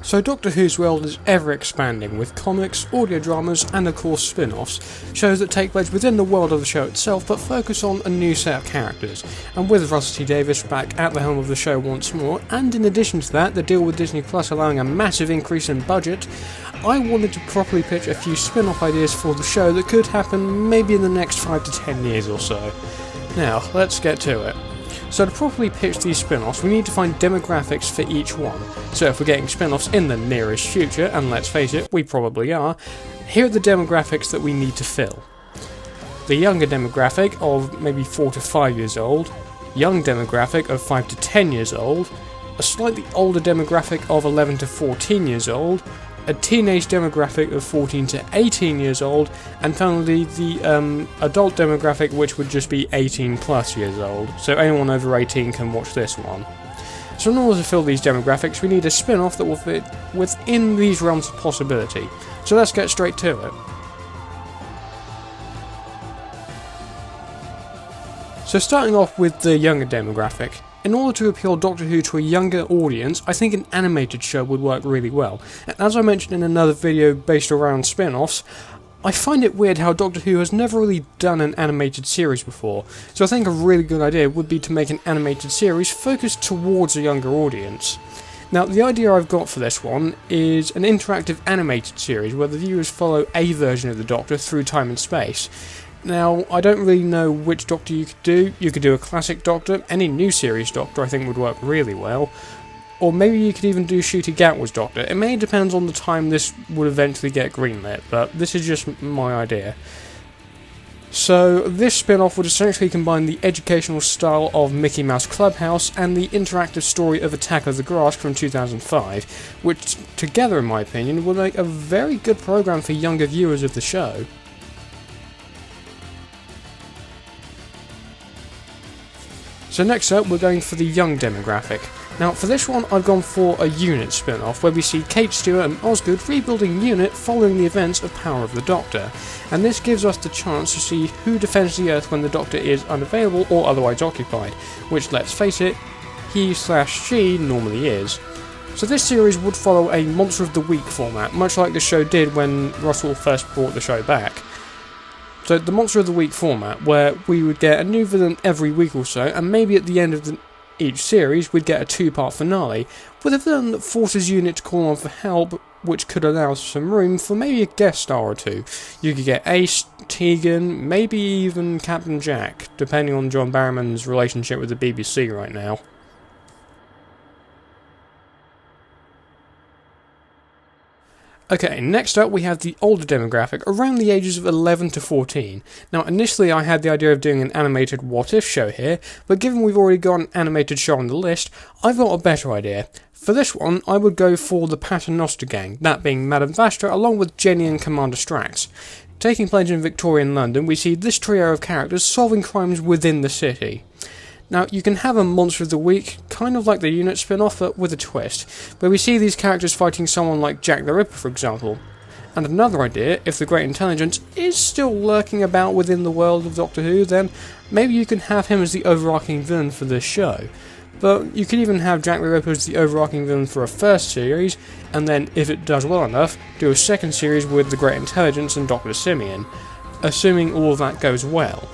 So Doctor Who's world is ever expanding, with comics, audio dramas and of course spin-offs, shows that take place within the world of the show itself but focus on a new set of characters. And with Russell T Davies back at the helm of the show once more, and in addition to that, the deal with Disney Plus allowing a massive increase in budget, I wanted to properly pitch a few spin-off ideas for the show that could happen maybe in the next 5 to 10 years or so. Now, let's get to it. So to properly pitch these spin-offs, we need to find demographics for each one. So if we're getting spin-offs in the nearest future, and let's face it, we probably are, here are the demographics that we need to fill. The younger demographic of maybe 4 to 5 years old, young demographic of 5 to 10 years old, a slightly older demographic of 11 to 14 years old, a teenage demographic of 14 to 18 years old, and finally the adult demographic, which would just be 18 plus years old, so anyone over 18 can watch this one. So in order to fill these demographics, we need a spin-off that will fit within these realms of possibility. So let's get straight to it. So starting off with the younger demographic. In order to appeal Doctor Who to a younger audience, I think an animated show would work really well. And as I mentioned in another video based around spin-offs, I find it weird how Doctor Who has never really done an animated series before, so I think a really good idea would be to make an animated series focused towards a younger audience. Now, the idea I've got for this one is an interactive animated series where the viewers follow a version of the Doctor through time and space. Now, I don't really know which Doctor you could do. You could do a classic Doctor, any new series Doctor I think would work really well, or maybe you could even do Ncuti Gatwa's Doctor. It may depend on the time this would eventually get greenlit, but this is just my idea. So, this spin-off would essentially combine the educational style of Mickey Mouse Clubhouse and the interactive story of Attack of the Grass from 2005, which together, in my opinion, would make a very good programme for younger viewers of the show. So next up, we're going for the young demographic. Now for this one, I've gone for a Unit spin-off, where we see Kate Stewart and Osgood rebuilding Unit following the events of Power of the Doctor, and this gives us the chance to see who defends the Earth when the Doctor is unavailable or otherwise occupied, which, let's face it, he/she normally is. So this series would follow a Monster of the Week format, much like the show did when Russell first brought the show back. So the Monster of the Week format, where we would get a new villain every week or so, and maybe at the end of each series we'd get a 2-part finale, with a villain that forces Unit to call on for help, which could allow some room for maybe a guest star or two. You could get Ace, Tegan, maybe even Captain Jack, depending on John Barrowman's relationship with the BBC right now. Okay, next up we have the older demographic, around the ages of 11 to 14. Now initially I had the idea of doing an animated What If show here, but given we've already got an animated show on the list, I've got a better idea. For this one, I would go for the Paternoster Gang, that being Madame Vastra along with Jenny and Commander Strax. Taking place in Victorian London, we see this trio of characters solving crimes within the city. Now, you can have a Monster of the Week, kind of like the Unit spin-off, but with a twist, where we see these characters fighting someone like Jack the Ripper, for example. And another idea, if the Great Intelligence is still lurking about within the world of Doctor Who, then maybe you can have him as the overarching villain for this show. But you could even have Jack the Ripper as the overarching villain for a first series, and then, if it does well enough, do a second series with the Great Intelligence and Dr. Simeon, assuming all of that goes well.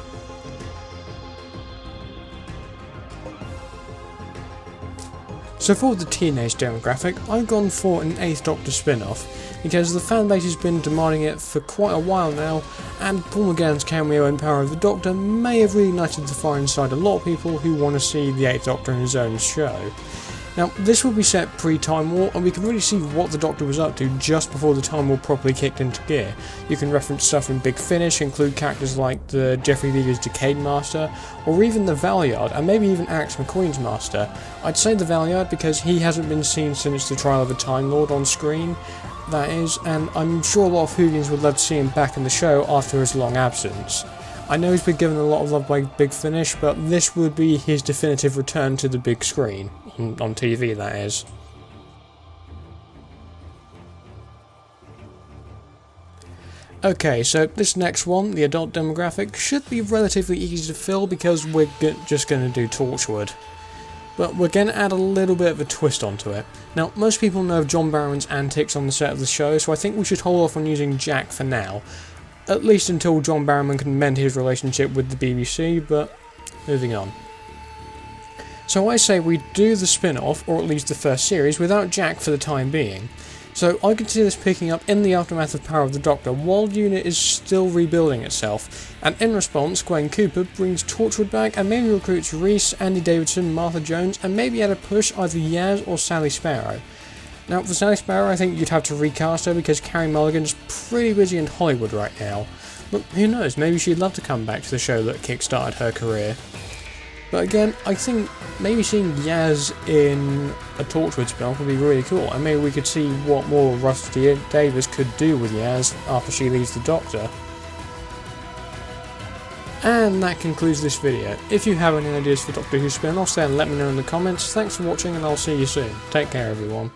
So for the teenage demographic, I've gone for an 8th Doctor spin-off, because the fanbase has been demanding it for quite a while now, and Paul McGann's cameo in Power of the Doctor may have reignited the fire inside a lot of people who want to see the 8th Doctor in his own show. Now, this will be set pre-Time War, and we can really see what the Doctor was up to just before the Time War properly kicked into gear. You can reference stuff in Big Finish, include characters like the Geoffrey Lever's Decade Master, or even the Valeyard, and maybe even Alex McQueen's Master. I'd say the Valeyard because he hasn't been seen since the trial of a Time Lord on screen, that is, and I'm sure a lot of Whovians would love to see him back in the show after his long absence. I know he's been given a lot of love by Big Finish, but this would be his definitive return to the big screen, on TV that is. Okay, so this next one, the adult demographic, should be relatively easy to fill because we're just going to do Torchwood. but we're going to add a little bit of a twist onto it. Now, most people know of John Barrowman's antics on the set of the show, so I think we should hold off on using Jack for now, at least until John Barrowman can mend his relationship with the BBC, but moving on. So I say we do the spin-off, or at least the first series, without Jack for the time being. So I could see this picking up in the aftermath of Power of the Doctor while the unit is still rebuilding itself, and in response Gwen Cooper brings Torchwood back and maybe recruits Reese, Andy Davidson, Martha Jones, and maybe at a push either Yaz or Sally Sparrow. Now for Sally Sparrow I think you'd have to recast her because Carey Mulligan's pretty busy in Hollywood right now, but who knows, maybe she'd love to come back to the show that kick-started her career. But again, I think maybe seeing Yaz in a Torchwood spin-off would be really cool, and maybe we could see what more Rusty Davis could do with Yaz after she leaves the Doctor. And that concludes this video. If you have any ideas for Doctor Who spin-offs, then let me know in the comments. Thanks for watching and I'll see you soon. Take care everyone.